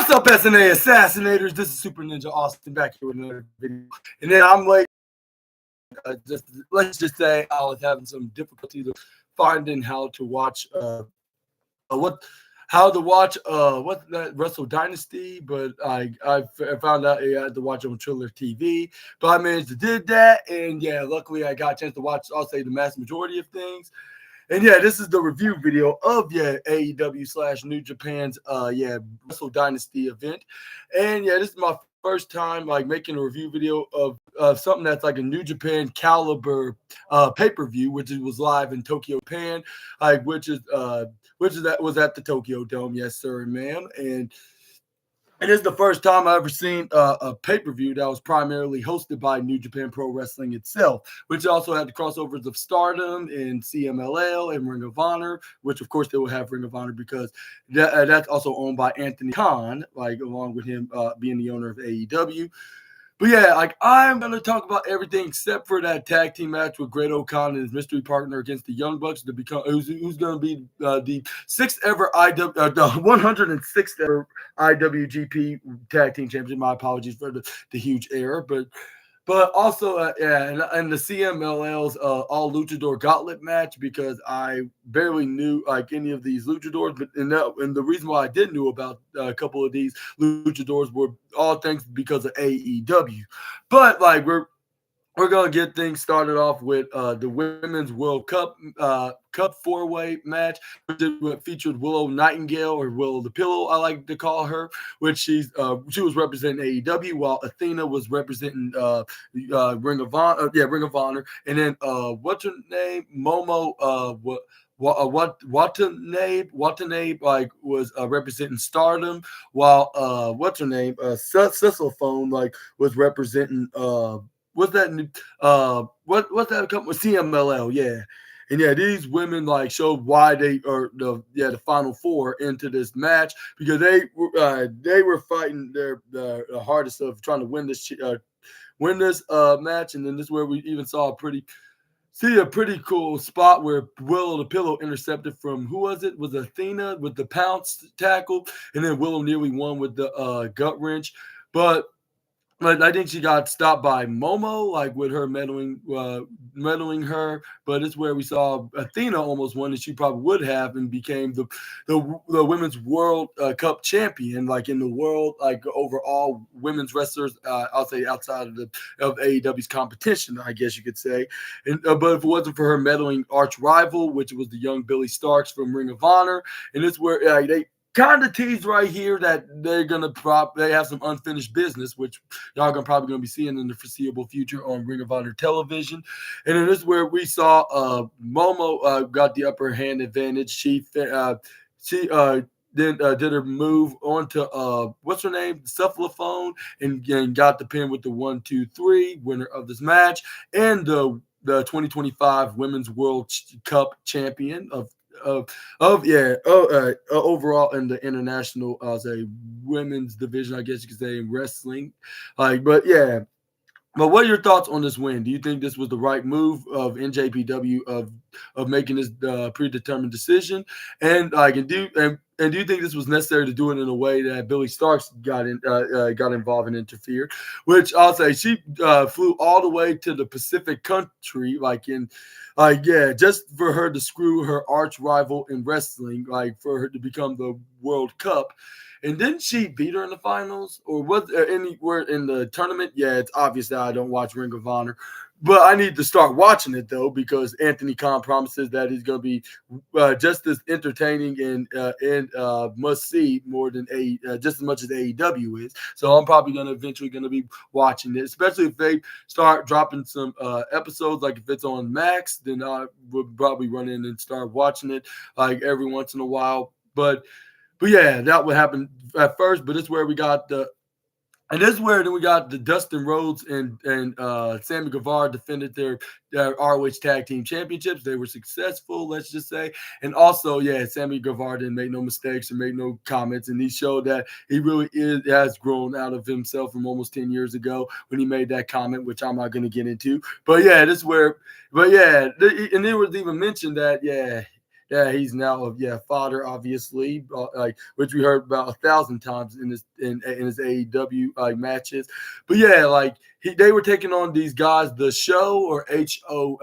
What's up, SNA Assassinators? This is Super Ninja Austin back here with another video. And then I'm like, let's just say I was having some difficulty finding how to watch that Wrestle Dynasty, but I found out I had to watch it on Triller TV. But I managed to did that, and yeah, luckily I got a chance to watch, I'll say, the mass majority of things. And yeah, this is the review video of AEW / New Japan's Wrestle Dynasty event. And yeah, this is my first time making a review video of something that's like a New Japan caliber pay-per-view, which was live in Tokyo, Japan, which was at the Tokyo Dome, yes sir, ma'am. And it is the first time I've ever seen a pay-per-view that was primarily hosted by New Japan Pro Wrestling itself, which also had the crossovers of Stardom and CMLL and Ring of Honor, which of course they will have Ring of Honor because that's also owned by Anthony Khan, along with him being the owner of AEW. But yeah, I'm going to talk about everything except for that tag team match with Great O'Khan and his mystery partner against the Young Bucks to become who's going to be the 106th ever IWGP Tag Team Champion. My apologies for the huge error, but also, and the CMLL's All Luchador Gauntlet match, because I barely knew any of these luchadors, and the reason why I did know about a couple of these luchadors were all thanks because of AEW. But we're gonna get things started off with the Women's World Cup four-way match, which featured Willow Nightingale, or Willow the Pillow, I like to call her, which she was representing AEW, while Athena was representing Ring of Honor, and then what's her name, Momo, Watanabe was representing Stardom, while what's her name, Cecilphone was representing what's that company? CMLL, yeah. And yeah, these women showed why they are the final four into this match, because they were fighting the hardest of trying to win this match. And then this is where we even saw a pretty cool spot where Willow the Pillow intercepted from, who was it? Was Athena with the pounce tackle, and then Willow nearly won with the gut wrench, but I think she got stopped by Momo, with her meddling her. But it's where we saw Athena almost won, and she probably would have, and became the Women's World Cup champion, in the world, overall women's wrestlers. I'll say outside of AEW's competition, I guess you could say. And but if it wasn't for her meddling arch rival, which was the young Billy Starks from Ring of Honor, and it's where they kind of teased right here that they're gonna they have some unfinished business, which y'all probably gonna be seeing in the foreseeable future on Ring of Honor television. And then this is where we saw Momo got the upper hand advantage. She then did her move onto what's her name, Cephalophone, and got the pin with the 1-2-3, winner of this match, and the 2025 Women's World Cup champion overall in the international, women's division, I guess you could say, in wrestling. But yeah. But what are your thoughts on this win? Do you think this was the right move of NJPW of making this predetermined decision? And do you think this was necessary to do it in a way that Billy Starks got involved and interfered? Which I'll say, she flew all the way to the Pacific country, just for her to screw her arch rival in wrestling, for her to become the World Cup. And didn't she beat her in the finals? Or was there anywhere in the tournament? Yeah, it's obvious that I don't watch Ring of Honor. But I need to start watching it, though, because Anthony Khan promises that it's going to be just as entertaining and must-see more than just as much as AEW is. So I'm probably eventually going to be watching it, especially if they start dropping some episodes. If it's on Max, then I would probably run in and start watching it every once in a while. But yeah, that would happen at first. But this is where we got the Dustin Rhodes and Sammy Guevara defended their ROH Tag Team Championships. They were successful, let's just say. And also, Sammy Guevara didn't make no mistakes or make no comments. And he showed that he really has grown out of himself from almost 10 years ago when he made that comment, which I'm not going to get into. But yeah, and it was even mentioned that, yeah, he's now fodder, obviously, like which we heard about 1,000 times in his AEW matches. But yeah, like they were taking on these guys, the Show or SHO,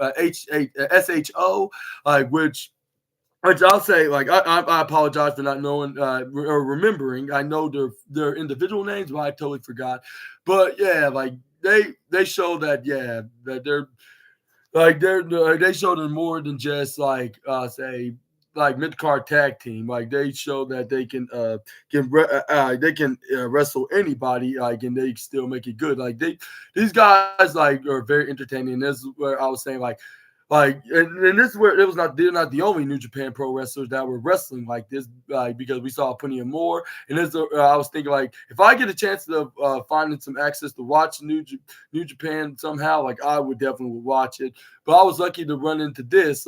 like which I'll say, like I apologize for not knowing or remembering. I know their individual names, but I totally forgot. But yeah, like they show that they're they showed them more than just like say like mid card tag team. Like they show that they can wrestle anybody, like, and they still make it good. Like these guys like are very entertaining. And this is where I was saying and this is where they're not the only New Japan Pro wrestlers that were wrestling like this, because we saw plenty of more. And this I was thinking, like, if I get a chance to finding some access to watch New Japan somehow, like I would definitely watch it. But I was lucky to run into this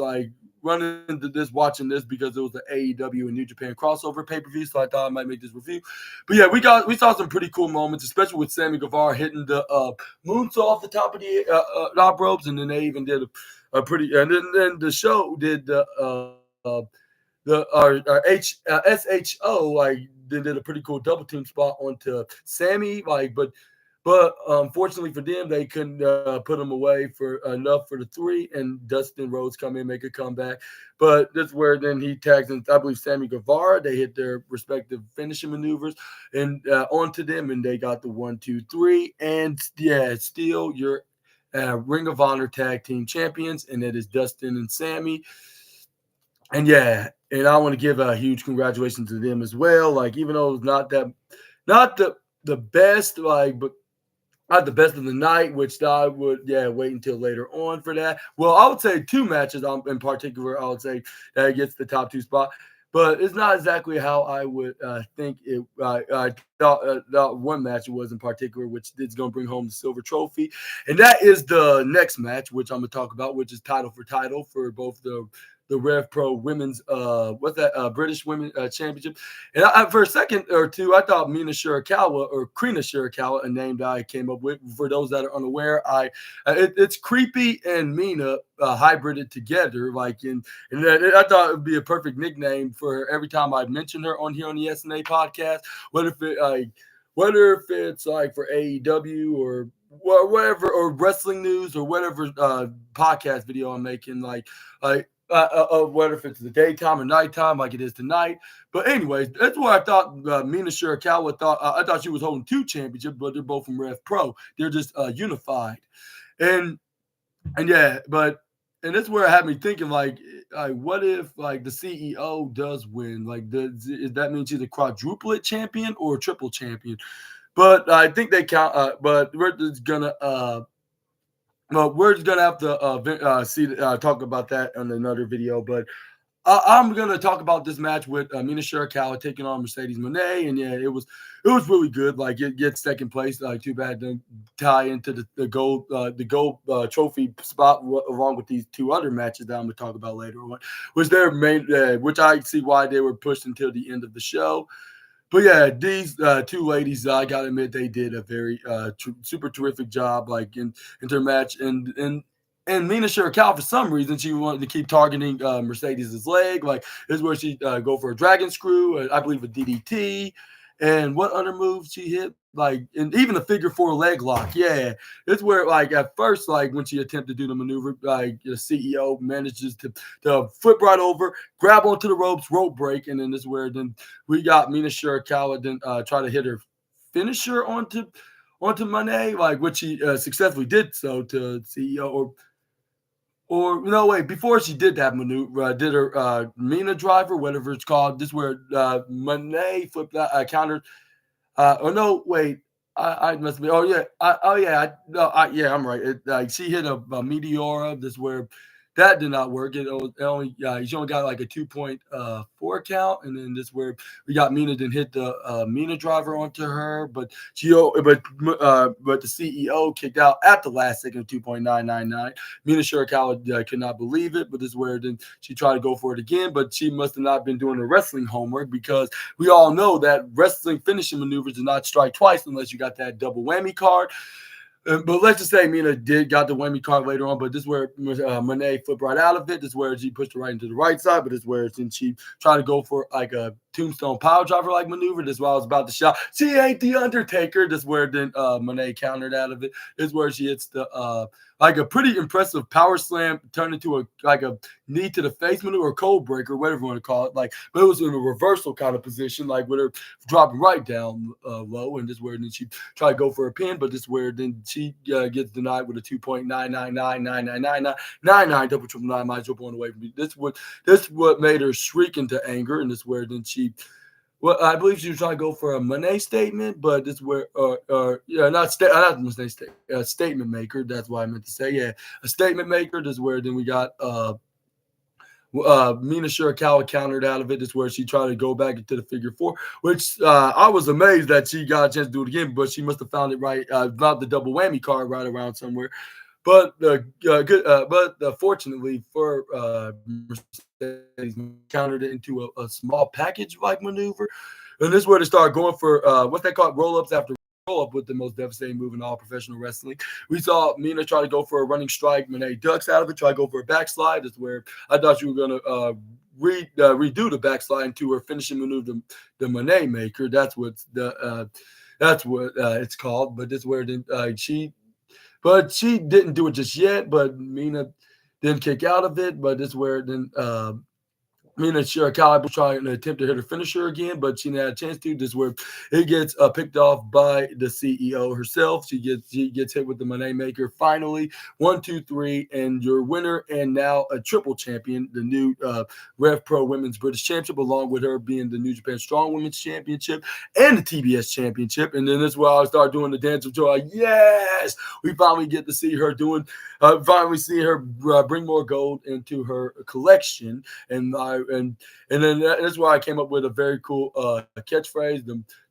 watching this because it was the AEW and New Japan crossover pay-per-view, so I thought I might make this review. But yeah, we saw some pretty cool moments, especially with Sammy Guevara hitting the moonsault off the top of the top ropes, and then they even did a pretty, and then the Show did SHO, like they did a pretty cool double team spot onto Sammy, like, but unfortunately for them, they couldn't put him away for enough for the 3, and Dustin Rhodes come in, make a comeback. But that's where then he tags in, I believe, Sammy Guevara. They hit their respective finishing maneuvers and onto them, and they got the 1, 2, 3, and yeah, still your Ring of Honor Tag Team Champions, and it is Dustin and Sammy. And yeah, and I want to give a huge congratulations to them as well. Like, even though it's not the best, like, but not the best of the night, which I would wait until later on for that. Well, I would say 2 matches in particular. I would say that gets the top 2 spot, but it's not exactly how I would think it. I thought one match was in particular, which is going to bring home the silver trophy, and that is the next match, which I'm going to talk about, which is title for both the Rev Pro Women's British Women Championship. And for a second or two, I thought Mina Shirakawa or Krina Shirakawa, a name that I came up with. For those that are unaware, it's Creepy and Mina hybrided together. Like, and I thought it would be a perfect nickname for her every time I mention her on here on the SNA podcast. Whether if it's like for AEW or whatever, or wrestling news or whatever podcast video I'm making, whether if it's the daytime or nighttime, like it is tonight. But anyways, that's what I thought. Mina Shirakawa I thought she was holding 2 championships, but they're both from Rev Pro. They're just unified, and that's where it had me thinking, like what if like the CEO does win? Like, does that mean she's a quadruplet champion or a triple champion? But I think they count. But we're just gonna have to talk about that in another video. But I'm gonna talk about this match with Mina Shirakawa taking on Mercedes Moné, and yeah, it was really good. Like, it gets second place. Like, too bad to tie into the gold trophy spot along with these 2 other matches that I'm gonna talk about later on, which their main, which I see why they were pushed until the end of the show. But yeah, these 2 ladies, I gotta admit, they did a very super terrific job, like in their match. And Mina Shirakawa, for some reason, she wanted to keep targeting Mercedes' leg. Like, this is where she go for a dragon screw, I believe a DDT, and what other moves she hit? Like, and even a figure 4 leg lock. Yeah, it's where, like, at first, like, when she attempted to do the maneuver, like, the CEO manages to flip right over, grab onto the ropes, rope break, and then this is where then we got Mina Shirakawa then try to hit her finisher onto Moné, like, which she successfully did so to CEO. Or no, wait, before she did that maneuver, did her Mina driver, whatever it's called. This is where Moné flipped that counter. Oh no, wait, I must be. Oh yeah, I'm right. She hit a Meteora. This is where that did not work. She only got like a 2.4 count, and then this is where we got Mina then hit the Mina driver onto her, but the CEO kicked out at the last second, 2.999. Mina Shirakawa could not believe it, but this is where then she tried to go for it again, but she must have not been doing the wrestling homework, because we all know that wrestling finishing maneuvers do not strike twice unless you got that double whammy card. But let's just say Mina got the whammy card later on, but this is where Monet flipped right out of it. This is where she pushed it right into the right side, but this is where since she tried to go for like a tombstone power driver like maneuver. This is why I was about to shout, she ain't the Undertaker. This is where then Monet countered out of it. This is where she hits the like a pretty impressive power slam turned into a knee to the face maneuver or code breaker, whatever you want to call it. Like, but it was in a reversal kind of position, like with her dropping right down low, and this is where then she tried to go for a pin, but this is where then she gets denied with a 2.9999999 double triple nine minus 0.1 away from me. This what made her shriek into anger, and this is where then she. Well, I believe she was trying to go for a Monet statement, but this is where, not Monet statement maker. That's what I meant to say. Yeah, a statement maker. This is where then we got Mina Shirakawa countered out of it. This is where she tried to go back into the figure four, which I was amazed that she got a chance to do it again, but she must have found it right, not the double whammy card right around somewhere. But fortunately for Mercedes, countered it into a small package-like maneuver. And this is where they start going for what's that called? Roll-ups after roll-up with the most devastating move in all professional wrestling. We saw Mina try to go for a running strike. Monet ducks out of it, try to go for a backslide. That's where I thought you were going to redo the backslide into her finishing maneuver, the Monet maker. That's what it's called. But this is where she didn't do it just yet. But Mina didn't kick out of it. But this is where then Mina Shirakawa was trying to attempt to hit her finisher again, but she didn't have a chance to. This is where it gets picked off by the CEO herself. She gets hit with the Monet maker. Finally, 1, 2, 3, and your winner and now a triple champion, the new Rev Pro Women's British Championship, along with her being the New Japan Strong Women's Championship and the TBS Championship. And then this is where I start doing the dance of joy. Yes, we finally get to see her bring more gold into her collection. And then that's why I came up with a very cool catchphrase: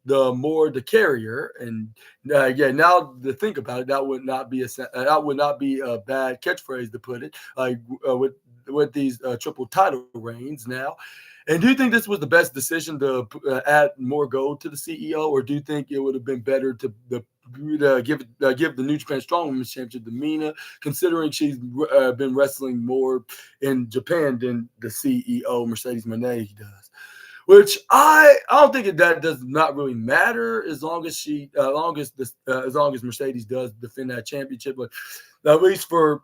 the more the carrier. And now to think about it, that would not be a bad catchphrase to put it with these triple title reigns now. And do you think this was the best decision to add more gold to the CEO, or do you think it would have been better to give the New Japan Strong Women's Championship to Mina, considering she's been wrestling more in Japan than the CEO Mercedes Moné does? Which I don't think that does not really matter as long as Mercedes does defend that championship, but at least for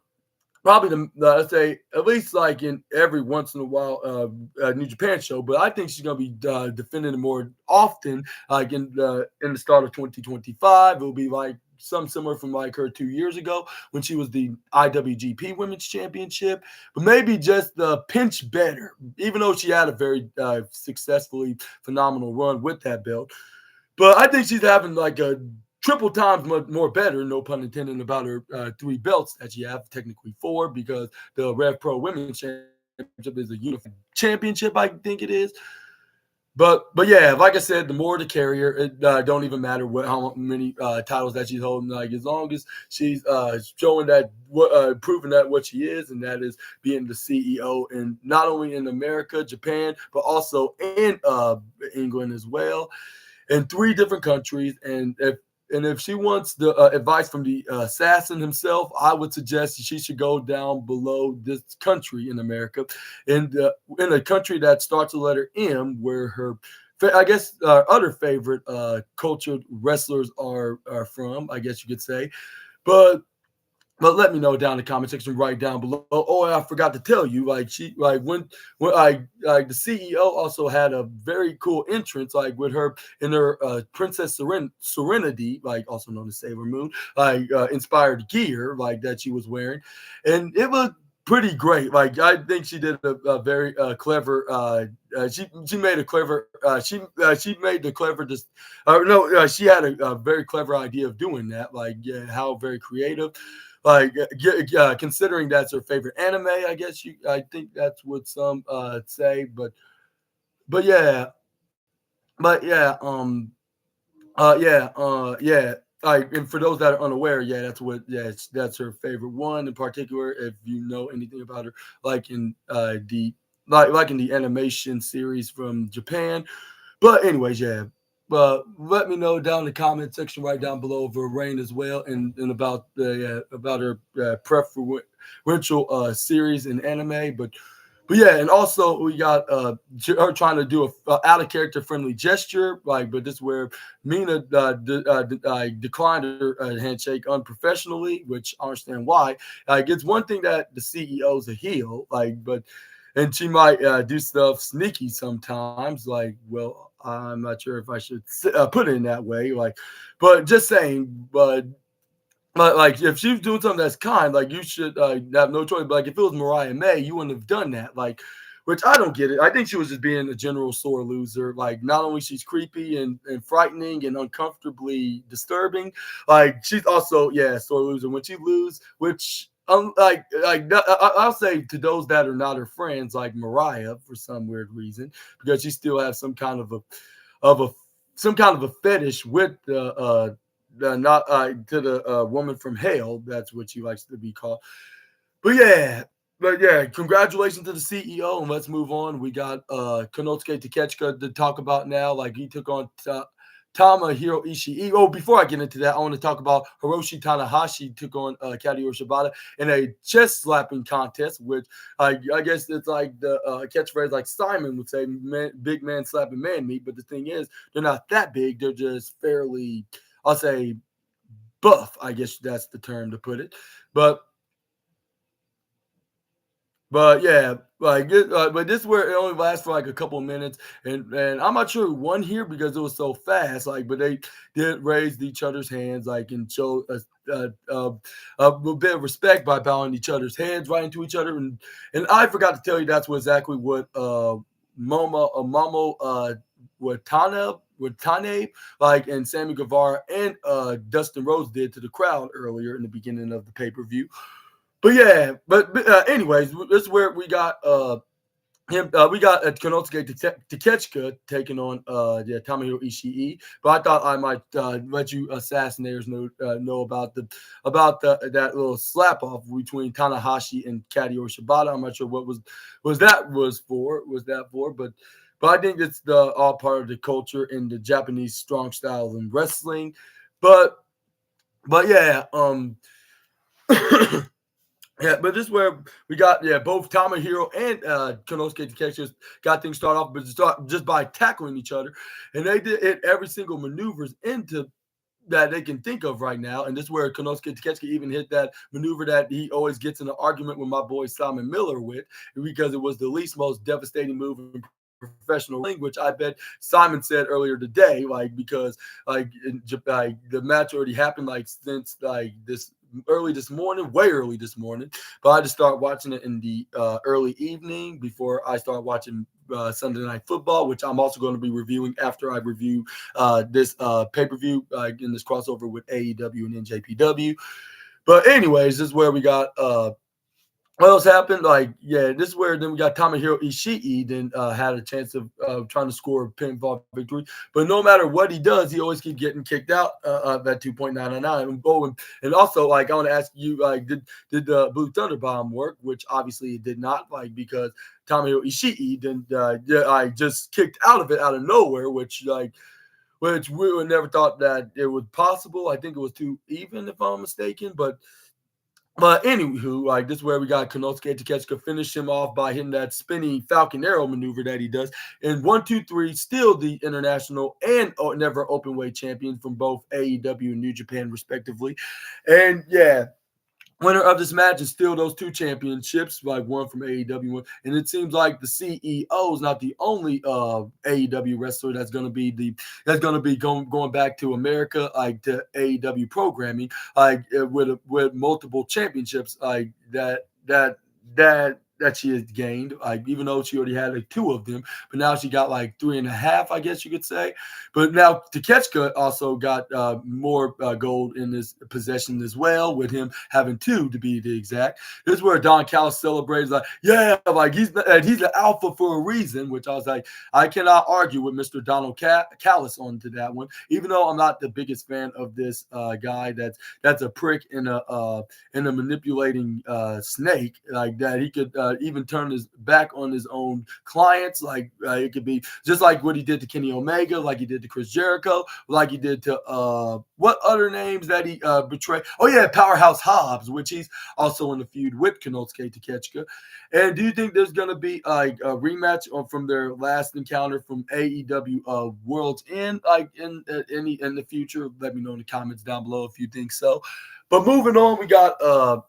probably let's say at least like in every once in a while New Japan show, but I think she's gonna be defending it more often, like in the start of 2025. It'll be like some similar from like her 2 years ago when she was the IWGP Women's Championship, but maybe just the pinch better, even though she had a very successfully phenomenal run with that belt. But I think she's having like a triple times more better, no pun intended, about her 3 belts that she have, technically 4, because the Rev Pro Women's Championship is a unified championship, I think it is. But yeah, like I said, the more the carrier, it don't even matter how many titles that she's holding. Like as long as she's showing that, proving that what she is, and that is being the CEO, and not only in America, Japan, but also in England as well, in 3 different countries. And if she wants the advice from the assassin himself, I would suggest she should go down below this country in America, in a country that starts with the letter M, where her, I guess, other favorite cultured wrestlers are from, I guess you could say. But let me know down in the comment section right down below. Oh, I forgot to tell you, when the CEO also had a very cool entrance, like with her in her Princess Serenity, like also known as Sailor Moon, inspired gear, like that she was wearing, and it was pretty great. Like I think she did a very clever. She made a clever. She made the clever. She had a very clever idea of doing that. Like how very creative. Like considering that's her favorite anime, I think that's what some say. But yeah, yeah. And for those that are unaware, that's her favorite one in particular. If you know anything about her, like in the animation series from Japan. But anyways, yeah. let me know down in the comment section right down below for Rain as well, and about her preferential series in anime. But yeah, and also we got her trying to do a out of character friendly gesture, but this is where Mina declined her handshake unprofessionally, which I understand why. It's one thing that the CEO's a heel, and she might do stuff sneaky sometimes. Well, I'm not sure if I should put it in that way. But just saying, but if she was doing something that's kind, you should have no choice. But if it was Mariah May, you wouldn't have done that. Which I don't get it. I think she was just being a general sore loser. Not only she's creepy and frightening and uncomfortably disturbing, she's also sore loser when she loses. Which I'll say to those that are not her friends, like Mariah, for some weird reason, because she still has some kind of a fetish with the not to the woman from hell. That's what she likes to be called. But yeah, congratulations to the CEO, and let's move on. We got Konosuke Takeshita to talk about now. He took on Tomohiro Ishii. Oh, before I get into that, I want to talk about Hiroshi Tanahashi took on Kazuhiro Shibata in a chest slapping contest, which I guess it's like the catchphrase like Simon would say, big man slapping man meat. But the thing is, they're not that big. They're just fairly, I'll say, buff. I guess that's the term to put it. But yeah, but this is where it only lasts for a couple of minutes, and I'm not sure who won here because it was so fast. But they did raise each other's hands, and show a bit of respect by bowing each other's hands right into each other. And I forgot to tell you that's exactly what Momo Watanabe, and Sammy Guevara and Dustin Rhodes did to the crowd earlier in the beginning of the pay-per-view. But yeah, anyways, this is where we got him. We got Konosuke Takeshita taking on Tomohiro Ishii. But I thought I might let you assassinators know about that little slap off between Tanahashi and Kazuhiro Shibata. I'm not sure what was that for, but I think it's all part of the culture in the Japanese strong style in wrestling. But yeah, yeah, but this is where we got both Tomohiro and Konosuke Takeshita got things started off, but just by tackling each other, and they did hit every single maneuvers into that they can think of right now. And this is where Konosuke Takeshita even hit that maneuver that he always gets in an argument with my boy Simon Miller with, because it was the least most devastating move in professional wrestling, which I bet Simon said earlier today, because the match already happened since way early this morning, but I just started watching it in the early evening before I start watching Sunday Night Football, which I'm also going to be reviewing after I review this pay-per-view in this crossover with AEW and NJPW. But anyways, this is where we got what else happened? This is where then we got Tomohiro Ishii then had a chance of trying to score a pinfall victory. But no matter what he does, he always keeps getting kicked out at 2.999. And also, I want to ask you, did the Blue Thunder Bomb work? Which obviously it did not, because Tomohiro Ishii then just kicked out of it out of nowhere, which we would never thought that it was possible. I think it was too even, if I'm mistaken, But anywho, this is where we got Konosuke Takeshita finish him off by hitting that spinning Falcon Arrow maneuver that he does. And 1, 2, 3, still the international and never open weight champion from both AEW and New Japan, respectively. And yeah, winner of this match is still those two championships, one from AEW, and it seems like the CEO is not the only AEW wrestler that's going to be going back to America, to AEW programming, with multiple championships, that she has gained, even though she already had 2 of them, but now she got 3.5, I guess you could say. But now Takeshita also got more gold in his possession as well, with him having 2 to be the exact. This is where Don Callis celebrates, he's an alpha for a reason, which I was I cannot argue with Mr. Donald Callis on to that one, even though I'm not the biggest fan of this guy that's a prick and a manipulating snake, that he could even turn his back on his own clients. Like it could be just like what he did to Kenny Omega, like he did to Chris Jericho, like he did to what other names that he betrayed? Oh yeah, Powerhouse Hobbs, which he's also in the feud with Konosuke Takeshita. And do you think there's gonna be like a rematch from their last encounter from AEW World's End, like in the future? Let me know in the comments down below if you think so. But moving on, we got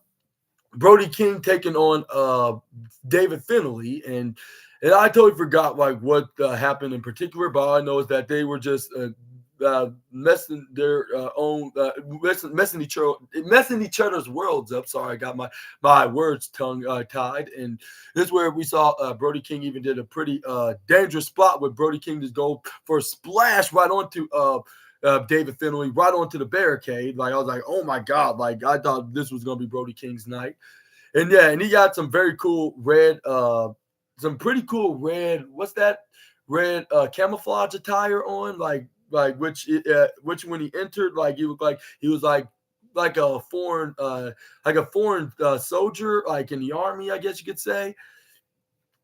Brody King taking on David Finlay, and I totally forgot like what happened in particular, but all I know is that they were just messing their own messing each other's worlds up. Sorry, I got my words tongue tied, and this is where we saw Brody King even did a pretty dangerous spot with Brody King just go for a splash right onto David Finlay right onto the barricade. Like I was like, oh my god! Like I thought this was gonna be Brody King's night, and yeah, and he got some very cool red, some pretty cool red. What's that? Red camouflage attire on, like which when he entered, like he looked like he was like a foreign soldier, like in the army, I guess you could say,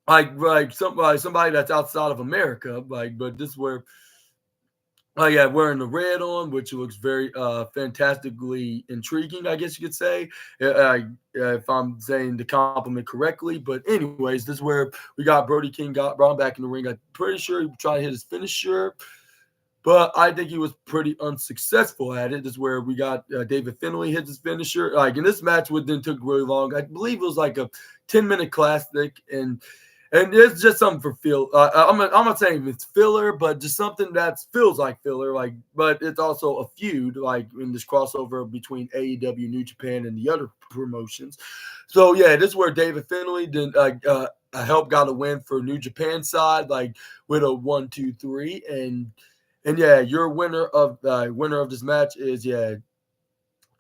like somebody that's outside of America, like. But this is where. Oh yeah, wearing the red on, which looks very fantastically intriguing, I guess you could say, if I'm saying the compliment correctly. But anyways, this is where we got Brody King brought him back in the ring. I'm pretty sure he tried to hit his finisher, but I think he was pretty unsuccessful at it. This is where we got David Finlay hit his finisher. Like in this match, what didn't took really long. I believe it was like a 10-minute classic, and it's just something for feel. I'm not saying it's filler, but just something that feels like filler. Like, but it's also a feud, like in this crossover between AEW, New Japan, and the other promotions. So yeah, this is where David Finlay did help got a win for New Japan side, like with a 1-2-3, and yeah, your winner of this match is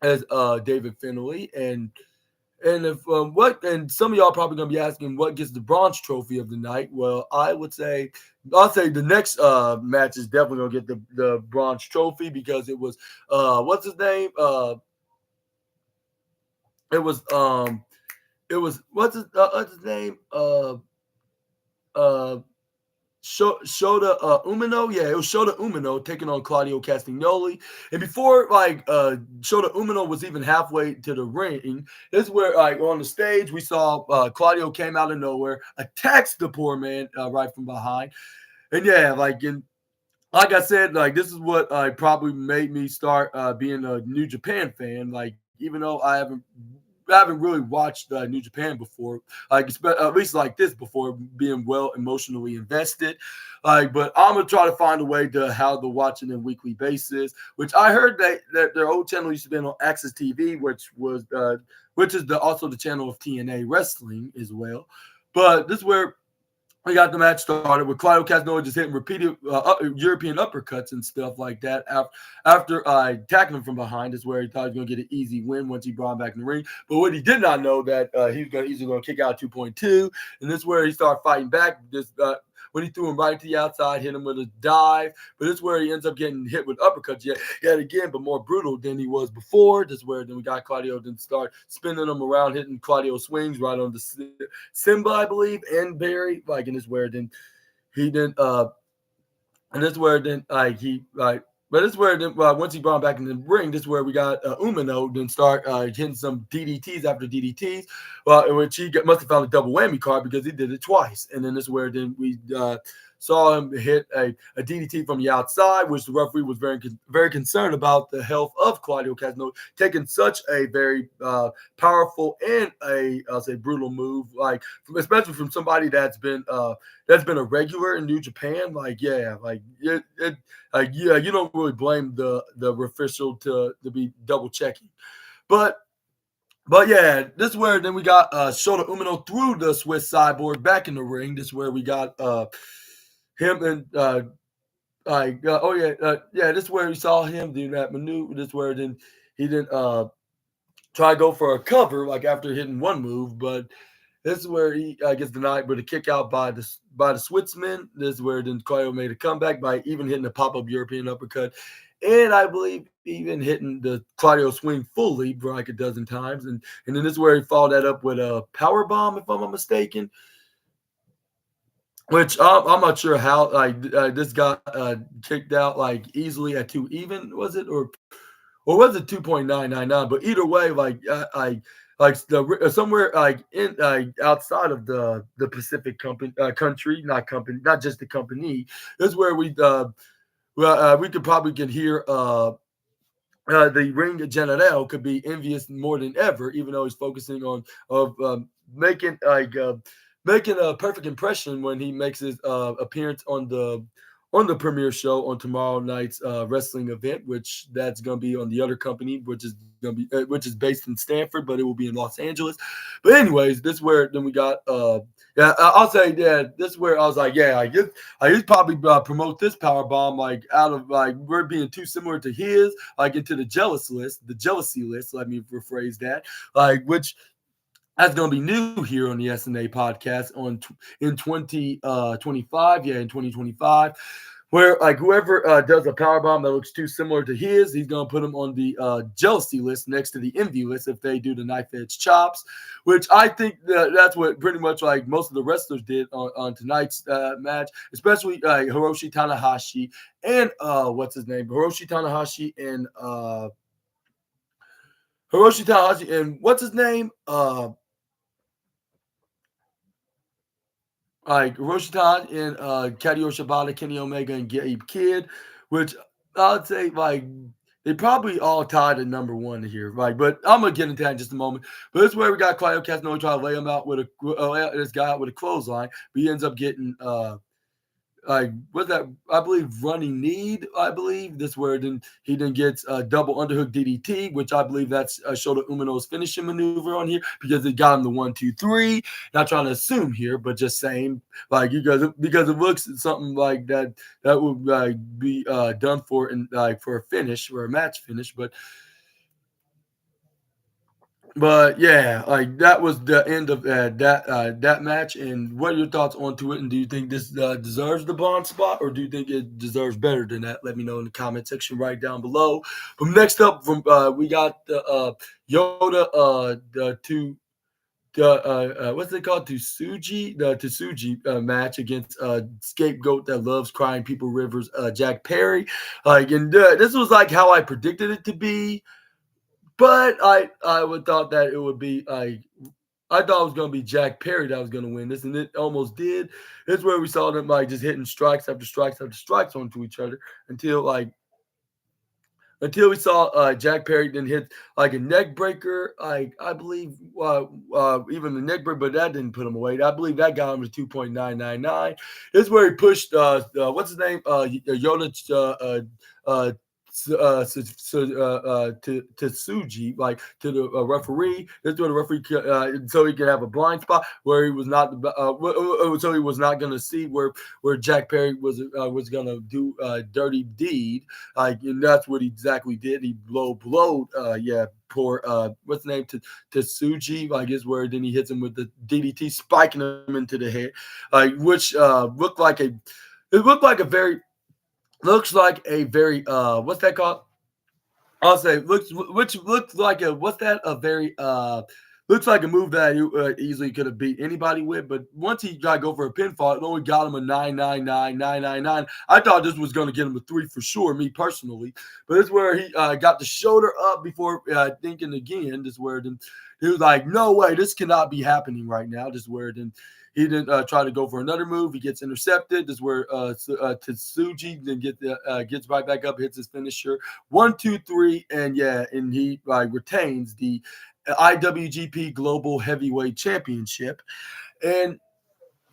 David Finlay. And if and some of y'all probably gonna be asking what gets the bronze trophy of the night. Well, I'll say the next match is definitely gonna get the bronze trophy because it was what's his name? It was what's his name? Shota Umino, yeah, it was Shota Umino taking on Claudio Castagnoli, and before Shota Umino was even halfway to the ring, this is where on the stage we saw Claudio came out of nowhere, attacks the poor man right from behind, and yeah, like I said, like this is what probably made me start being a New Japan fan. Like even though I haven't really watched New Japan before, like at least like this before, being well emotionally invested. Like, but I'm gonna try to find a way to how to watch it on a weekly basis. Which I heard that their old channel used to be on Access TV, which is also the channel of TNA Wrestling as well. But this is where we got the match started with Claudio Castagnoli just hitting repeated European uppercuts and stuff like that. After attacking him from behind is where he thought he was going to get an easy win once he brought him back in the ring. But what he did not know that he was easily going to kick out 2.2. And this is where he started fighting back. When he threw him right to the outside, hit him with a dive. But this is where he ends up getting hit with uppercuts yet again, but more brutal than he was before. This is where then we got Claudio then start spinning him around, hitting Claudio swings right on the Simba, I believe, and Barry. Like, and this is where then he didn't and this is where then but this is where then once he brought him back in the ring, this is where we got Umino then start hitting some DDTs after DDTs. Well, which he must have found a double whammy card because he did it twice. And then this is where then we saw him hit a DDT from the outside, which the referee was very concerned about the health of Claudio Castagnoli, taking such a very powerful and I'll say brutal move, like especially from somebody that's been a regular in New Japan. Like you don't really blame the official to be double checking, but yeah, this is where then we got Shota Umino threw the Swiss Cyborg back in the ring. This is where we got him and this is where we saw him do that maneuver. This is where then he didn't try to go for a cover like after hitting one move, but This is where he gets denied with a kick out by the Switzman. This is where then Claudio made a comeback by even hitting a pop-up European uppercut. And I believe even hitting the Claudio swing fully for like a dozen times. And then this is where he followed that up with a power bomb, if I'm not mistaken. Which I'm not sure how this got kicked out like easily at 2 even, was it? Or was it 2.999? But either way, like somewhere like in outside of the Pacific country, not just the company. This is where we could probably can hear the ring general could be envious more than ever, even though he's focusing on of making making a perfect impression when he makes his appearance on the premiere show on tomorrow night's wrestling event, which that's going to be on the other company, which is based in Stanford, but it will be in Los Angeles. But anyways, this is where then we got yeah, I'll say that this is where I was like, yeah, I just probably promote this power bomb like out of like we're being too similar to his, like into the jealousy list. Let me rephrase that, like which that's going to be new here on the SNA podcast in 2025. Yeah, in 2025, where like whoever does a power bomb that looks too similar to his, he's going to put him on the jealousy list next to the envy list if they do the knife edge chops, which I think that's what pretty much like most of the wrestlers did on tonight's match, especially Hiroshi Tanahashi and what's his name, Hiroshi Tanahashi and what's his name? Like Hiroshi Tanahashi and Kazuyoshi Shibata, Kenny Omega, and Gabe Kidd, which I'd say like they probably all tied at number one here, right? But I'm gonna get into that in just a moment. But this is where we got Claudio Castagnoli trying to lay him out with this guy out with a clothesline, but he ends up getting like what's that? I believe running need. I believe this where then he then gets a double underhook DDT, which I believe that's Shota Umino's finishing maneuver on here because it got him the 1-2-3. Not trying to assume here, but just saying like because it looks something like that would be done for in like for a finish or a match finish, But yeah, like that was the end of that match. And what are your thoughts onto it? And do you think this deserves the bronze spot, or do you think it deserves better than that? Let me know in the comment section right down below. But next up, from we got the Yoda the two. What's it called? Tsuji match against scapegoat that loves crying people rivers, Jack Perry. Like, and this was like how I predicted it to be. But I would thought that it would be like I thought it was going to be Jack Perry that was going to win this, and it almost did. It's where we saw them like just hitting strikes after strikes after strikes onto each other until we saw Jack Perry then hit like a neck breaker. Like I believe even the neck breaker, but that didn't put him away. I believe that got him to 2.999. This is where he pushed what's his name Yoda to Suji, like to the referee. This is where the referee, so he could have a blind spot where he was not, so he was not going to see where Jack Perry was going to do a dirty deed. Like, and that's what he exactly did. He blowed, poor what's the name to Suji, like is where then he hits him with the DDT, spiking him into the head, which looked like a very what's that called? I'll say looks like looks like a move that you easily could have beat anybody with, but once he got to go for a pinfall, it only got him a 999. I thought this was going to get him a 3 for sure, me personally. But it's where he got the shoulder up before thinking again. This where then he was like, no way, this cannot be happening right now. This where then he didn't try to go for another move. He gets intercepted. This is where Tetsuji then gets right back up, hits his finisher. 1, 2, 3, and he retains the IWGP Global Heavyweight Championship. And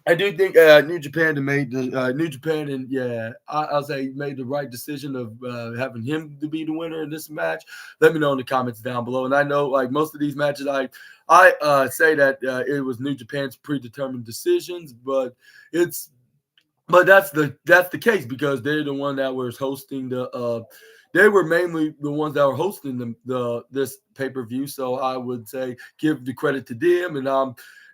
I do think New Japan made the New Japan, and I'll say made the right decision of having him to be the winner in this match. Let me know in the comments down below. And I know like most of these matches, I say that it was New Japan's predetermined decisions, but that's the case because they're the one that was hosting the. They were mainly the ones that were hosting this pay-per-view, so I would say give the credit to them, and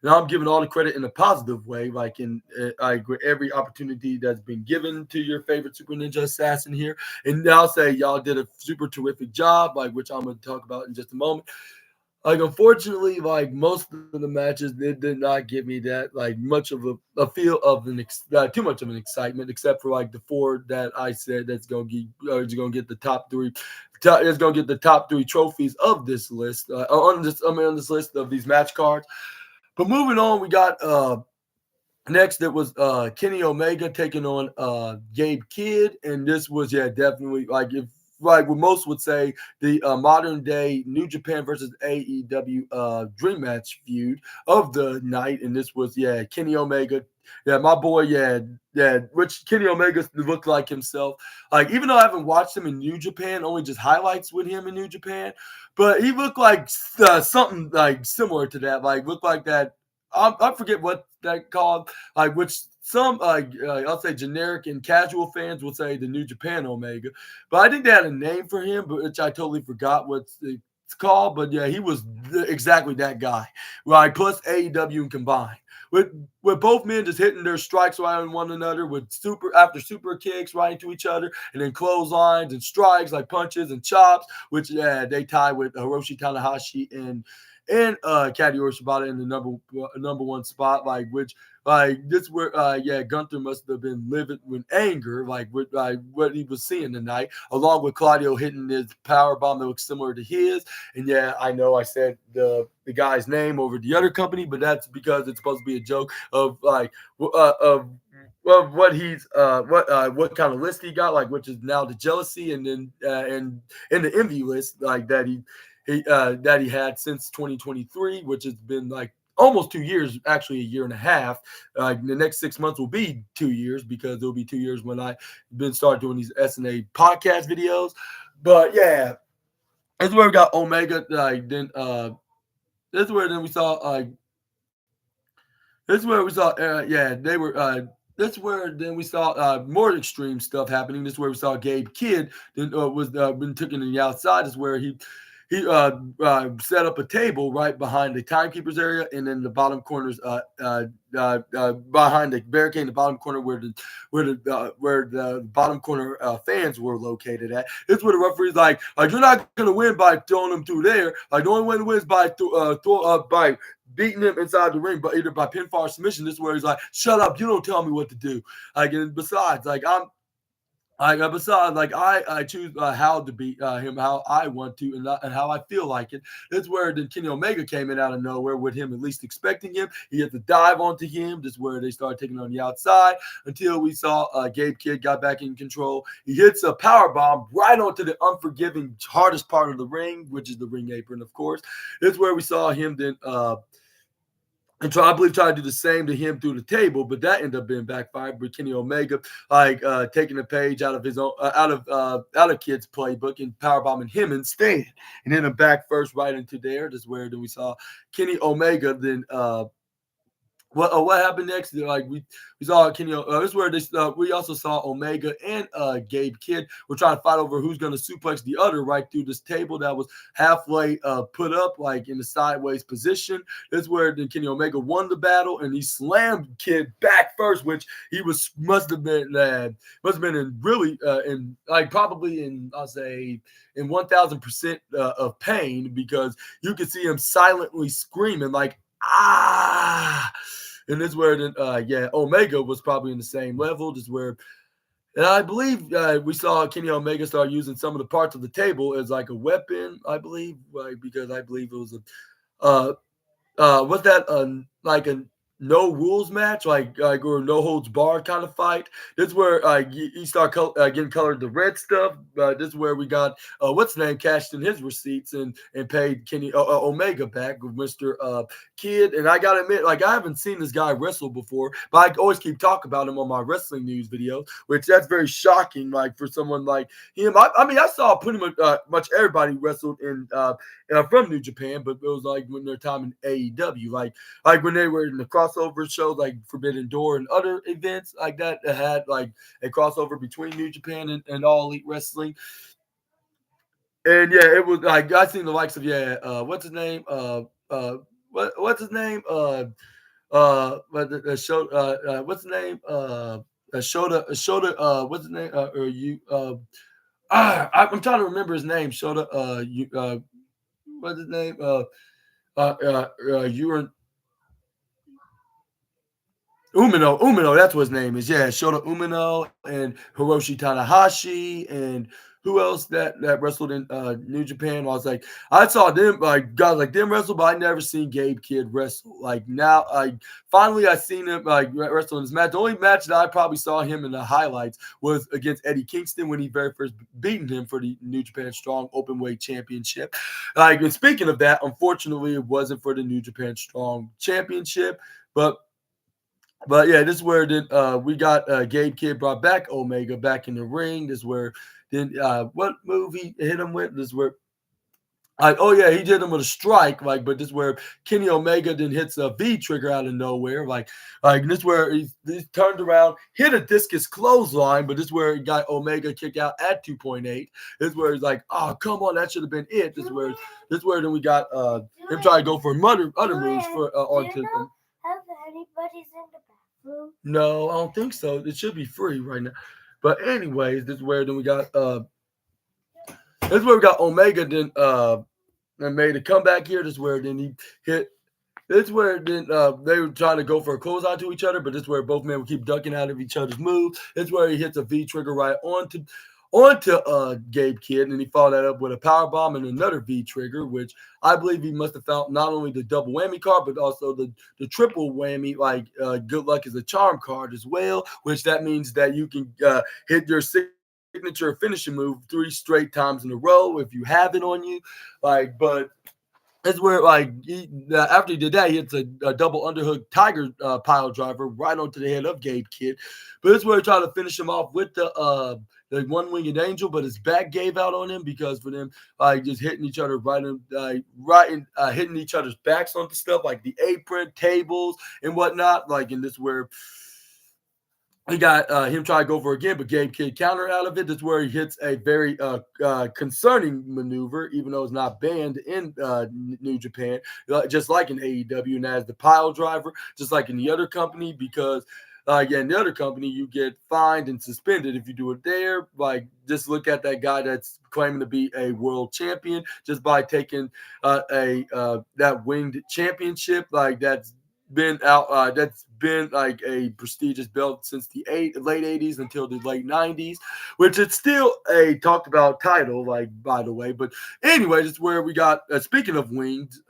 and I'm giving all the credit in a positive way, like in like with every opportunity that's been given to your favorite Super Ninja Assassin here. And I'll say y'all did a super terrific job, like which I'm going to talk about in just a moment. Like unfortunately, like most of the matches, they did not give me that like much of a feel of too much of an excitement, except for like the four that I said that's gonna get the top three. Is gonna get the top three trophies of this list on this list of these match cards. But moving on, we got next, it was Kenny Omega taking on Gabe Kidd, and this was definitely like if like what most would say the modern day New Japan versus AEW dream match feud of the night, and this was Kenny Omega, my boy, which Kenny Omega looked like himself. Like even though I haven't watched him in New Japan, only just highlights with him in New Japan, but he looked like something like similar to that. Like looked like that. I forget what that called, like which some I'll say generic and casual fans would say the New Japan Omega, but I think they had a name for him, but which I totally forgot what it's called. But yeah, he was exactly that guy, right? Plus AEW combined. With both men just hitting their strikes right on one another with super kicks right into each other, and then clotheslines and strikes like punches and chops, which they tie with Hiroshi Tanahashi and Kazuchika Shibata in the number one spot, like which like this where Gunther must have been livid with anger, like with what he was seeing tonight, along with Claudio hitting his power bomb that looks similar to his. And I know I said the guy's name over the other company, but that's because it's supposed to be a joke of like of what he's what kind of list he got, like which is now the jealousy and then and the envy list like that he had since 2023, which has been like almost 2 years, actually a year and a half. The next 6 months will be 2 years because it'll be 2 years when I been start doing these SNA podcast videos. But that's where we got Omega. This is where then we saw. This is where we saw. They were. This is where then we saw more extreme stuff happening. This is where we saw Gabe Kidd then was been taken to the outside. This is where he set up a table right behind the timekeepers area, and then the bottom corners behind the barricade in the bottom corner where the bottom corner fans were located at. This is where the referee's like you're not gonna win by throwing them through there. Like the only way to win is by by beating him inside the ring, but either by pinfall or submission. This is where he's like, "Shut up! You don't tell me what to do." Like, and besides, like I choose how to beat him, how I want to, and how I feel like it. That's where then Kenny Omega came in out of nowhere with him at least expecting him. He had to dive onto him. That's where they started taking on the outside until we saw Gabe Kidd got back in control. He hits a power bomb right onto the unforgiving hardest part of the ring, which is the ring apron, of course. That's where we saw him then and try to do the same to him through the table, but that ended up being backfired with Kenny Omega, taking a page out of his own, out of Kid's playbook and powerbombing him instead, and then a back first right into there. That's where then we saw Kenny Omega then what happened next? Like we saw Kenny. This is where we also saw Omega and Gabe Kidd. We're trying to fight over who's going to suplex the other right through this table that was halfway put up, like in the sideways position. This is where then Kenny Omega won the battle, and he slammed Kidd back first, which he must have been in really in like probably in I'll say in 1,000% of pain because you could see him silently screaming like ah. And this is where then, Omega was probably in the same level. This is where, and I believe we saw Kenny Omega start using some of the parts of the table as like a weapon. I believe, because I believe it was was that like a no rules match, like or no holds barred kind of fight. This is where you start getting colored the red stuff. This is where we got what's the name cashed in his receipts and paid Kenny Omega back with Mr. Kidd. And I gotta admit, like I haven't seen this guy wrestle before, but I always keep talking about him on my wrestling news videos, which that's very shocking. Like for someone like him, I mean I saw pretty much everybody wrestled in from New Japan, but it was like when their time in AEW, like when they were in the crossover shows like Forbidden Door and other events like that had like a crossover between New Japan and All Elite Wrestling. And it was like I seen the likes of what's his name? what's his name? But the show, what's his name? Shota, what's his name? Or you, I'm trying to remember his name. Shota, what's his name? You were Umino, that's what his name is. Yeah, Shota Umino and Hiroshi Tanahashi and who else that wrestled in New Japan. I was like, I saw them like guys like them wrestle, but I never seen Gabe Kidd wrestle. Like now, finally I seen him like wrestle in this match. The only match that I probably saw him in the highlights was against Eddie Kingston when he very first beaten him for the New Japan Strong Openweight Championship. Like, and speaking of that, unfortunately, it wasn't for the New Japan Strong Championship, but yeah, this is where then we got Gabe Kidd brought back Omega back in the ring. This is where then what move he hit him with? This is where oh yeah, he did him with a strike, like, but this is where Kenny Omega then hits a V trigger out of nowhere, like this is where he turned around, hit a discus clothesline, but this is where he got Omega kick out at 2.8. This is where he's like, oh come on, that should have been it. This is where then we got him trying to go for other moves for onto him. Have anybody's in the bathroom? No, I don't think so. It should be free right now. But anyways, this is where then we got Omega then and made a comeback here. This is where then he hit. This is where then they were trying to go for a closeout to each other, but this is where both men would keep ducking out of each other's moves. This is where he hits a V trigger right onto Gabe Kidd, and he followed that up with a power bomb and another V trigger, which I believe he must have felt not only the double whammy card, but also the triple whammy, like good luck is a charm card as well, which that means that you can hit your signature finishing move 3 straight times in a row if you have it on you. Like, but that's where, like, after he did that, he hits a double underhook tiger pile driver right onto the head of Gabe Kidd. But this is where he tried to finish him off with the one-winged angel, but his back gave out on him because for them, just hitting each other hitting each other's backs onto stuff like the apron, tables, and whatnot. Like, and this is where he got him trying to go for it again, but Gabe Kidd counter out of it. That's where he hits a very concerning maneuver, even though it's not banned in New Japan, just like in AEW, and as the pile driver, just like in the other company, because in the other company, you get fined and suspended if you do it there. Like, just look at that guy that's claiming to be a world champion just by taking that winged championship, like that's been like a prestigious belt since the late 80s until the late 90s, which it's still a talked about title, like, by the way. But anyway, this is where we got speaking of wings,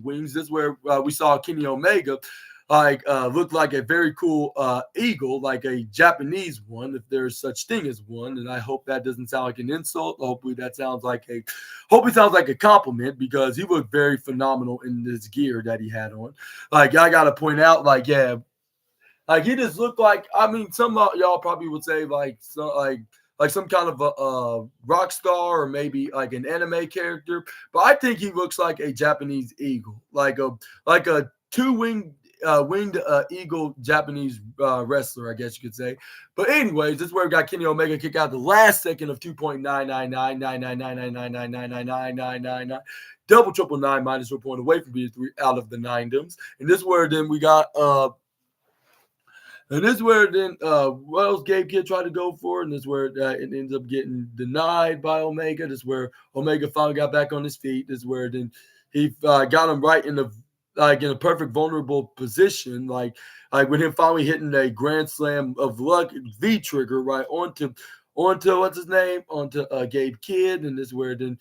this is where we saw Kenny Omega look like a very cool eagle, like a Japanese one, if there's such thing as one. And I hope that doesn't sound like an insult. Hopefully that sounds like a compliment, because he looked very phenomenal in this gear that he had on. Like, I gotta point out, like, yeah, like he just looked like, I mean, some of y'all probably would say like some kind of a rock star or maybe like an anime character, but I think he looks like a Japanese eagle, like a two-winged winged eagle Japanese wrestler, I guess you could say. But anyways, this is where we got Kenny Omega kick out the last second of 2.999999999999999. Double triple nine minus 1 point away from being 3 out of the 9-doms. And this is where then we got what else Gabe Kidd tried to go for, and this is where it ends up getting denied by Omega. This is where Omega finally got back on his feet. This is where then he got him right in a perfect vulnerable position, like with him finally hitting a grand slam of luck V trigger right onto what's his name, onto Gabe Kidd, and this is where then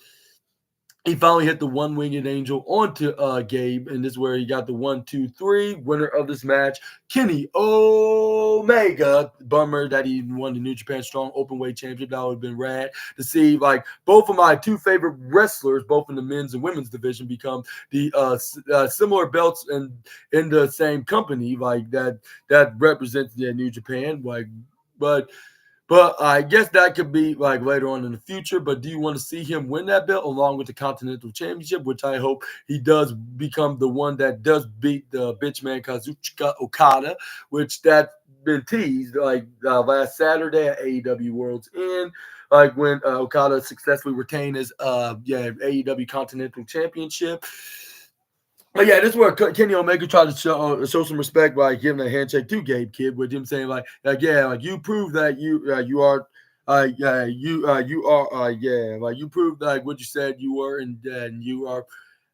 he finally hit the one-winged angel onto Gabe, and this is where he got the 1, 2, 3 winner of this match, Kenny Omega. Bummer that he won the New Japan Strong Openweight Championship. That would have been rad to see, like, both of my 2 favorite wrestlers, both in the men's and women's division, become the similar belts in the same company, like that represents the New Japan, like, But I guess that could be like later on in the future. But do you want to see him win that belt along with the Continental Championship, which I hope he does become the one that does beat the bitchman Kazuchika Okada, which that's been teased like last Saturday at AEW World's End, like when Okada successfully retained his AEW Continental Championship. But yeah, this is where Kenny Omega tried to show some respect by giving a handshake to Gabe Kidd, with him saying like yeah, like you prove that you are. You are yeah, like you proved like what you said you were, and you are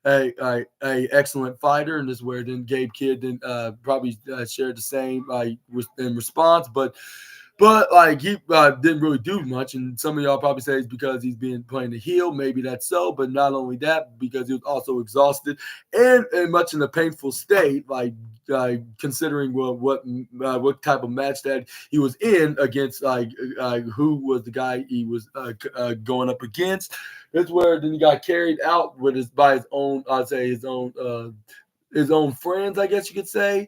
a excellent fighter, and this is where then Gabe Kidd then probably shared the same in response, but like he didn't really do much, and some of y'all probably say it's because he's been playing the heel. Maybe that's so, but not only that, because he was also exhausted and much in a painful state, like considering what type of match that he was in against, who was the guy he was going up against. That's where then he got carried out by his own, I'd say his own friends, I guess you could say,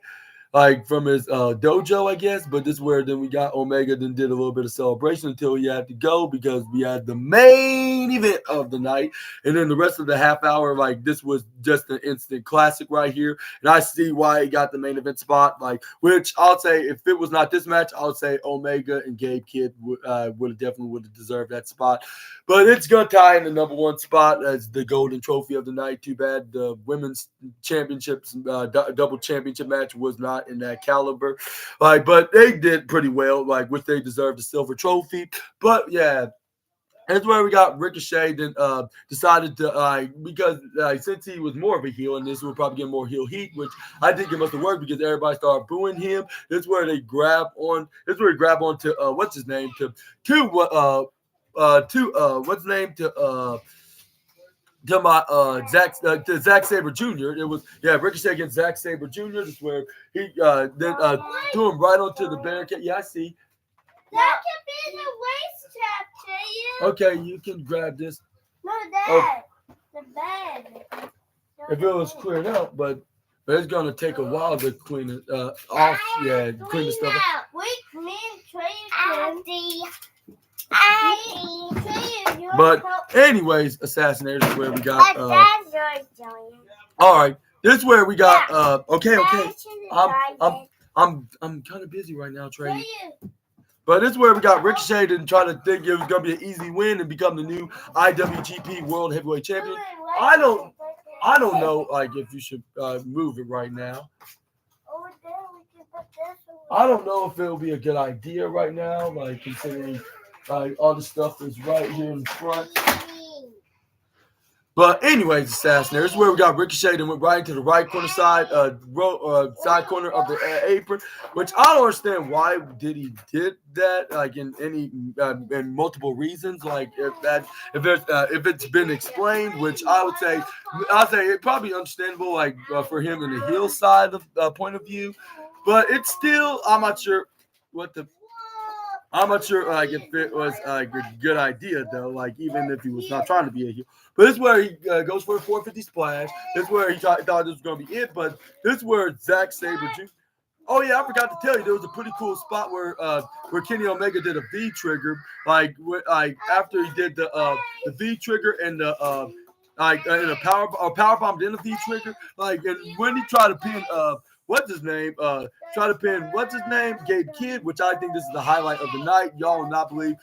like from his dojo, I guess. But this is where then we got Omega then did a little bit of celebration until he had to go because we had the main event of the night. And then the rest of the half hour, like this was just an instant classic right here. And I see why he got the main event spot, like which I'll say if it was not this match, I would say Omega and Gabe Kidd would have definitely deserved that spot. But it's gonna tie in the number one spot as the golden trophy of the night. Too bad the women's championships double championship match was not in that caliber, but they did pretty well, which they deserved the silver trophy. But yeah, that's where we got Ricochet. Then decided to because since he was more of a heel, and this would probably get more heel heat, which I think it must have worked because everybody started booing him. This is where they grab on. This is where he grab on to what's his name what's his name to my to Zack Sabre Jr. It was Ricochet against Zack Sabre Jr. This is where he then threw him right onto the barricade. Yeah, I see. That can be the waist trap to you. Okay, you can grab this. No, that. The bed. If it was cleared up, but it's gonna take a while to clean it off. Yeah, clean the stuff up. We clean But anyways, Assassinators is where we got all right. This is where we got okay. I'm kind of busy right now, Trey. But this is where we got Ricochet and try to think it was gonna be an easy win and become the new IWGP World Heavyweight Champion. I don't know like if you should move it right now. I don't know if it'll be a good idea right now, like considering all the stuff is right here in front. But anyways, Assassinator, this is where we got Ricochet and went right into the right corner side corner of the apron, which I don't understand why he did that, like in in multiple reasons. Like if it's been explained, which I'd say it's probably understandable, like for him in the heel side of point of view, but it's still I'm not sure like if it was a good idea though, like even if he was not trying to be a heel. But this is where he goes for a 450 splash. This is where he thought this was going to be it, but this is where Zack Sabre Jr. Oh yeah, I forgot to tell you there was a pretty cool spot where Kenny Omega did a V trigger, like after he did the V trigger and the and a power bomb then a V trigger, like and when he tried to pin what's his name? Gabe Kidd, which I think this is the highlight of the night. Y'all will not believe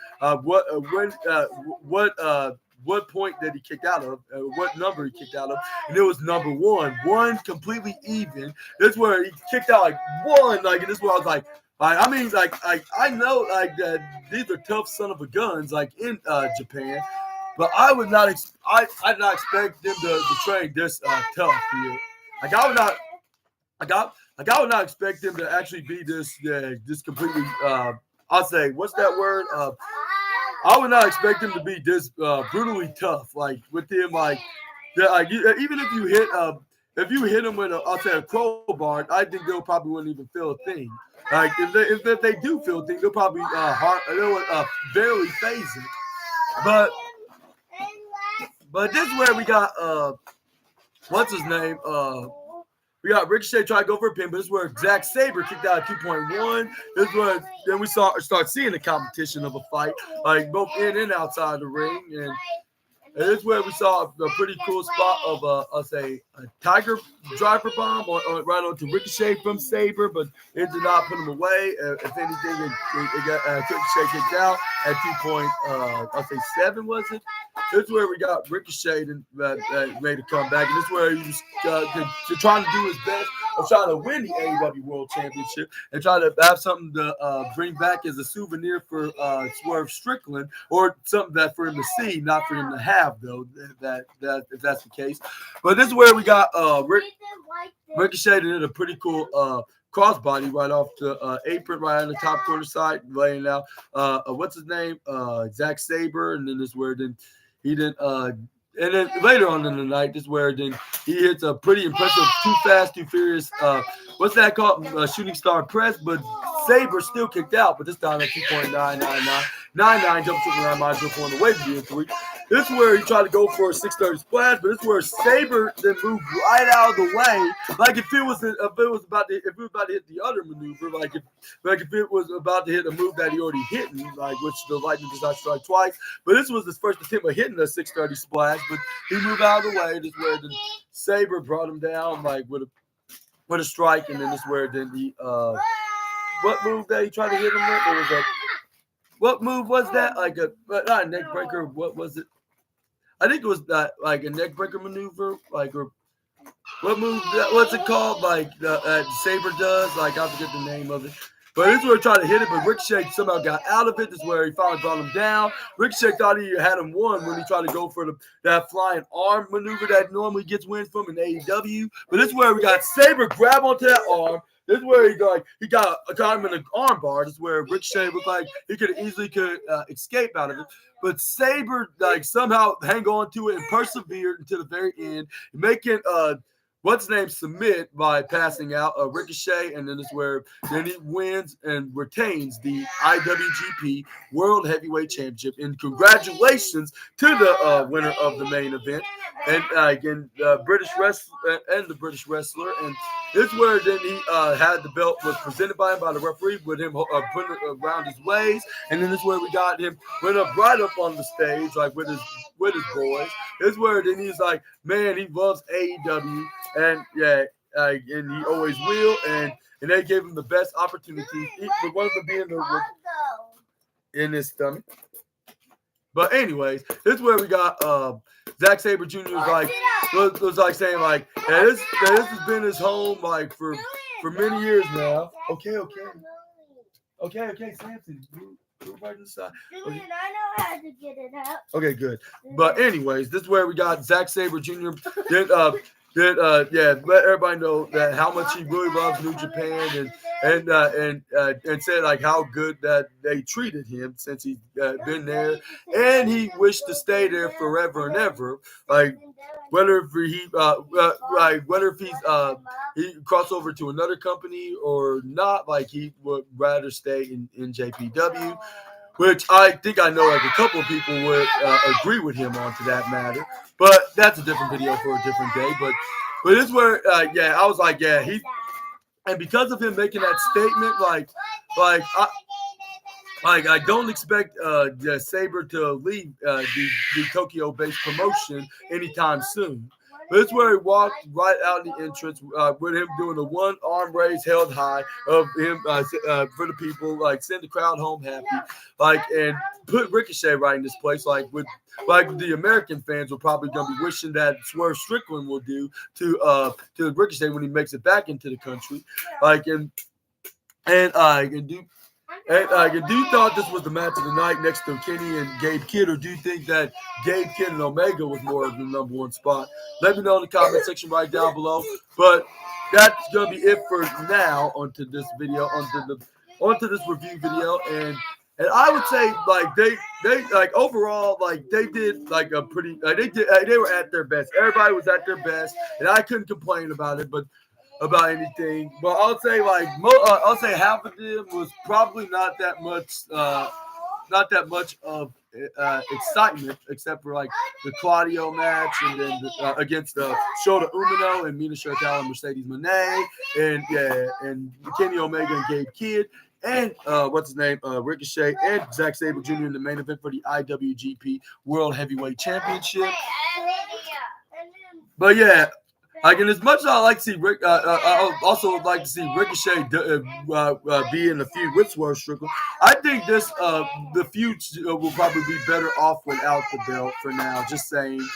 what point that he kicked out of, what number he kicked out of, and it was number one completely even. This is where he kicked out like one, like, and this is where I was like I mean, I know like that these are tough son of a guns, like in Japan, but I would not I did not expect them to train this tough here. Like I would not expect them to actually be this completely. I'll say, what's that word? I would not expect him to be this brutally tough. Like with him, even if you hit him with a crowbar, I think they'll probably wouldn't even feel a thing. Like if they do feel a thing, they'll probably barely phase it. But this is where we got what's his name? We got Ricochet try to go for a pin, but this is where Zack Sabre kicked out at 2.1. This is where then we start seeing the competition of a fight, like both in and outside the ring. And this is where we saw a pretty cool spot of a Tiger driver bomb right onto Ricochet from Sabre, but it did not put him away. If anything, it got Ricochet kicked out at 2.7, was it? this is where we got Ricochet that made a comeback, and this is where he was trying to do his best of trying to win the AEW World Championship and try to have something to bring back as a souvenir for Swerve Strickland, or something that for him to see, not for him to have, though, that if that's the case. But this is where we got Ricochet did a pretty cool crossbody right off the apron, right on the top corner side, laying out what's his name, Zack Sabre, and then this is where he did and then later on in the night, this is where then he hits a pretty impressive Too Fast, Too Furious, what's that called, shooting star press, but Sabre still kicked out, but this time at 2.999, jump to the 9 miles on the way to the three. This is where he tried to go for a 630 splash, but this is where Sabre then moved right out of the way, like if it was about to hit the other maneuver, like if it was about to hit a move that he already hit, like which the Lightning does not strike twice. But this was his first attempt at hitting a 630 splash, but he moved out of the way. This is where the Sabre brought him down like with a strike, and then this is where then he what move that he tried to hit him with? It was what move was that? Like not a neck breaker. What was it? I think it was like a neck breaker maneuver, like, or what move? What's it called? Like Sabre does. Like I forget the name of it. But this is where he tried to hit it, but Ricochet somehow got out of it. This is where he finally brought him down. Ricochet thought he had him won when he tried to go for that flying arm maneuver that normally gets wins from in AEW. But this is where we got Sabre grab onto that arm. This is where he got him in an arm bar. This is where Ricochet looked like he could escape out of it. But Sabre somehow hang on to it and persevered until the very end, making what's his name submit by passing out Ricochet, and then is where then he wins and retains the IWGP World Heavyweight Championship. And congratulations to the winner of the main event, and again British wrestler and the British wrestler. And this is where then he had the belt was presented by him by the referee with him putting it around his waist, and then this is where we got him went up right up on the stage like with his boys. This is where then he's like, man, he loves AEW. And and he always will, and they gave him the best opportunity. But one of them being in his stomach. But anyways, this is where we got Zack Sabre Jr. was like saying like, yeah, this has been his home like for many years now. Okay, Samson. Right inside. Okay. I know how to get it out. Okay, good. But anyways, this is where we got Zack Sabre Jr. Let everybody know that how much he really loves New Japan, and said like how good that they treated him since he's been there, and he wished to stay there forever and ever. Like whether he cross over to another company or not, like he would rather stay in NJPW. Which I think I know like a couple of people would agree with him on to that matter. But that's a different video for a different day. But this is where, I was like, yeah, and because of him making that statement, I don't expect Sabre to leave the Tokyo-based promotion anytime soon. But this is where he walked right out in the entrance with him doing the one arm raise held high of him for the people, like send the crowd home happy, and put Ricochet right in this place, like the American fans were probably gonna be wishing that Swerve Strickland will do to Ricochet when he makes it back into the country, do you thought this was the match of the night next to Kenny and Gabe Kidd, or do you think that Gabe Kidd and Omega was more of the number one spot? Let me know in the comment section right down below. But that's gonna be it for now onto this video, onto this review video, and I would say they overall they did a pretty they were at their best. Everybody was at their best, and I couldn't complain about it, about anything. But I'll say I'll say half of them was probably not that much of excitement, except for the Claudio match, and then against Shota Umino and Mina Shirakawa and Mercedes Moné, and Kenny Omega and Gabe Kidd, and Ricochet and Zack Sabre Jr. in the main event for the IWGP World Heavyweight Championship. But yeah, Like, and as much as I like to see Rick, I also would like to see Ricochet be in the feud with Swerve Strickland. I think the feud will probably be better off without the belt for now. Just saying.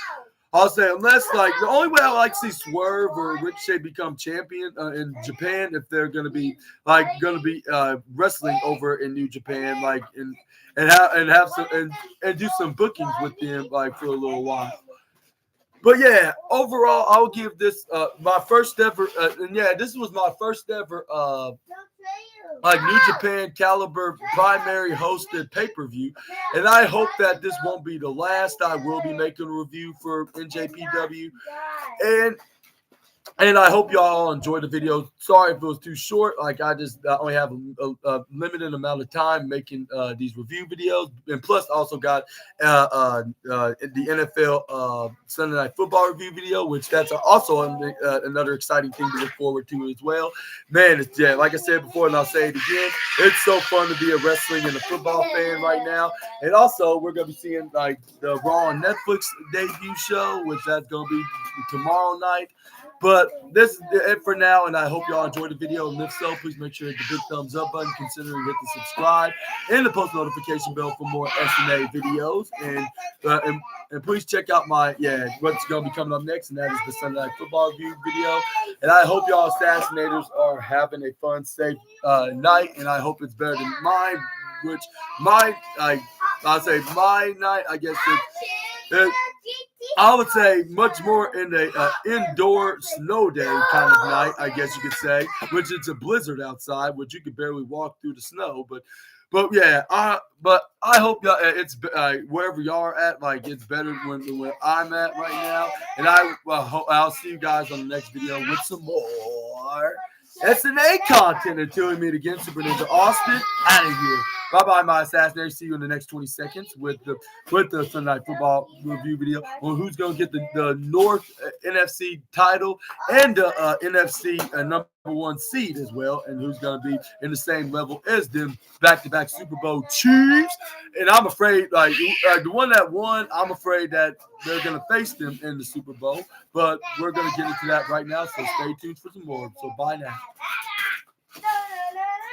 I'll say unless the only way I like to see Swerve or Ricochet become champion in Japan if they're gonna be wrestling over in New Japan and do some bookings with them for a little while. But yeah, overall, I'll give this my first ever, this was my first ever New Japan caliber primary hosted pay-per-view, and I hope that this won't be the last. I will be making a review for NJPW, and I hope y'all enjoyed the video. Sorry if it was too short. I only have a limited amount of time making these review videos. And plus, I also got the NFL Sunday Night Football review video, which that's also another exciting thing to look forward to as well. Man, like I said before, and I'll say it again, it's so fun to be a wrestling and a football fan right now. And also, we're going to be seeing the Raw on Netflix debut show, which that's going to be tomorrow night. But this is it for now, and I hope y'all enjoyed the video. And if so, please make sure to hit the big thumbs up button, consider hit the subscribe and the post notification bell for more SNA videos. And please check out what's going to be coming up next, and that is the Sunday Night Football review video. And I hope y'all assassinators are having a fun, safe night, and I hope it's better than mine. I'll say my night, I guess I would say much more in the indoor snow day kind of night, I guess you could say, which it's a blizzard outside, which you could barely walk through the snow. But I hope y'all it's wherever y'all are at, it's better when I'm at right now. And I'll see you guys on the next video with some more SNA content. Until we meet again, Super Ninja Austin out of here. Bye-bye, my assassinators. See you in the next 20 seconds with the Sunday Night Football review video on who's going to get the North NFC title and the NFC number one seed as well, and who's going to be in the same level as them back-to-back Super Bowl Chiefs. And I'm afraid, the one that won, I'm afraid that they're going to face them in the Super Bowl. But we're going to get into that right now, so stay tuned for some more. So bye now.